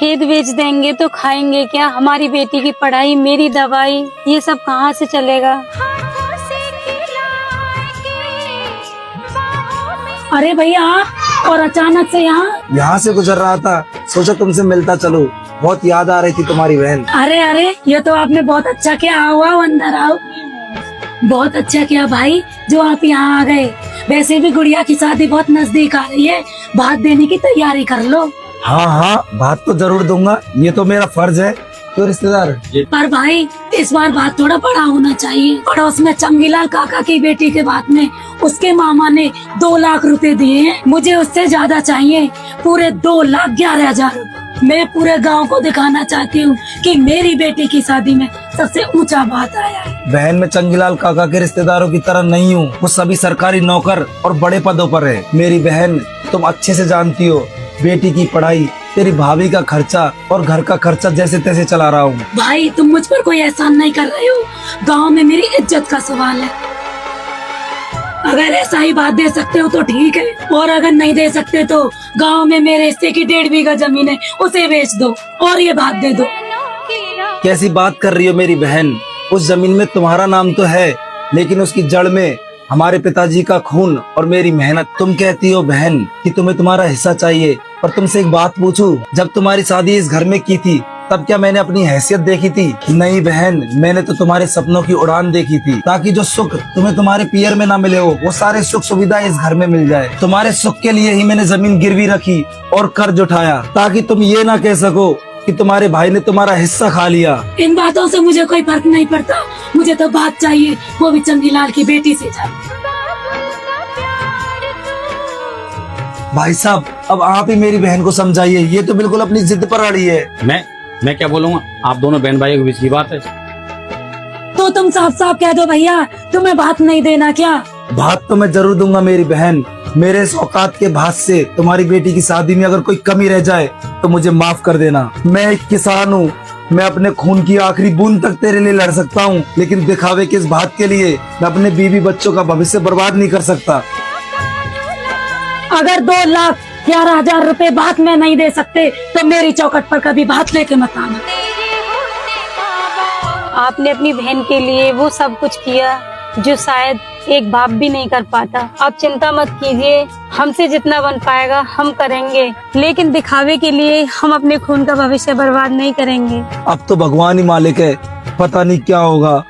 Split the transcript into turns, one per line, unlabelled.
खेत बेच देंगे तो खाएंगे क्या? हमारी बेटी की पढ़ाई, मेरी दवाई, ये सब कहाँ से चलेगा?
अरे भैया, और अचानक से यहाँ
से गुजर रहा था, सोचा तुमसे मिलता चलो। बहुत याद आ रही थी तुम्हारी बहन।
अरे ये तो आपने बहुत अच्छा किया। आओ अंदर आओ। बहुत अच्छा किया भाई जो आप यहाँ आ गए। वैसे भी गुड़िया की शादी बहुत नजदीक आ रही है, भात देने की तैयारी कर लो।
हाँ, भात तो जरूर दूंगा, ये तो मेरा फर्ज है। तो रिश्तेदार,
पर भाई इस बार बात थोड़ा बड़ा होना चाहिए। पड़ोस में चंगीलाल काका की बेटी के बात में उसके मामा ने 2 लाख रुपए दिए हैं। मुझे उससे ज्यादा चाहिए, पूरे 2,11,000। मैं पूरे गांव को दिखाना चाहती हूँ कि मेरी बेटी की शादी में सबसे ऊंचा बात आया है।
बहन, मैं चंगीलाल काका के रिश्तेदारों की तरह नहीं हूँ। वो सभी सरकारी नौकर और बड़े पदों पर है। मेरी बहन, तुम अच्छे से जानती हो, बेटी की पढ़ाई, तेरी भाभी का खर्चा और घर का खर्चा जैसे तैसे चला रहा हूँ।
भाई तुम मुझ पर कोई एहसान नहीं कर रहे हो। गांव में मेरी इज्जत का सवाल है। अगर ऐसा ही बात दे सकते हो तो ठीक है, और अगर नहीं दे सकते तो गांव में मेरे हिस्से की 1.5 बीघा जमीन है, उसे बेच दो और ये बात दे दो।
कैसी बात कर रही हो मेरी बहन? उस जमीन में तुम्हारा नाम तो है, लेकिन उसकी जड़ में हमारे पिताजी का खून और मेरी मेहनत। तुम कहती हो बहन कि तुम्हें तुम्हारा हिस्सा चाहिए, पर तुमसे एक बात पूछूं, जब तुम्हारी शादी इस घर में की थी तब क्या मैंने अपनी हैसियत देखी थी? नहीं बहन, मैंने तो तुम्हारे सपनों की उड़ान देखी थी, ताकि जो सुख तुम्हें तुम्हारे पियर में ना मिले हो, वो सारे सुख सुविधा इस घर में मिल जाए। तुम्हारे सुख के लिए ही मैंने जमीन गिरवी रखी और कर्ज उठाया, ताकि तुम ये ना कह सको कि तुम्हारे भाई ने तुम्हारा हिस्सा खा लिया।
इन बातों से मुझे कोई फर्क नहीं पड़ता। मुझे तो बात चाहिए, वो भी चंगीलाल की बेटी से चाहिए।
भाई साहब, अब आप ही मेरी बहन को समझाइए, ये तो बिल्कुल अपनी जिद पर अड़ी है।
मैं क्या बोलूँगा? आप दोनों बहन भाइयों के बीच की बात है।
तो तुम साफ साफ कह दो भैया, तुम्हें भात नहीं देना क्या?
भात तो मैं जरूर दूंगा मेरी बहन। मेरे इस औकात के भात से तुम्हारी बेटी की शादी में अगर कोई कमी रह जाए तो मुझे माफ कर देना। मैं एक किसान हूँ, मैं अपने खून की आखिरी बूंद तक तेरे लिए लड़ सकता हूँ, लेकिन दिखावे के इस भात के लिए मैं अपने बीवी बच्चों का भविष्य बर्बाद नहीं कर सकता।
अगर 2,11,000 रुपए भात में नहीं दे सकते तो मेरी चौखट पर कभी भात लेके मत आना।
आपने अपनी बहन के लिए वो सब कुछ किया जो शायद एक बाप भी नहीं कर पाता। आप चिंता मत कीजिए, हमसे जितना बन पाएगा हम करेंगे, लेकिन दिखावे के लिए हम अपने खून का भविष्य बर्बाद नहीं करेंगे।
अब तो भगवान ही मालिक है, पता नहीं क्या होगा।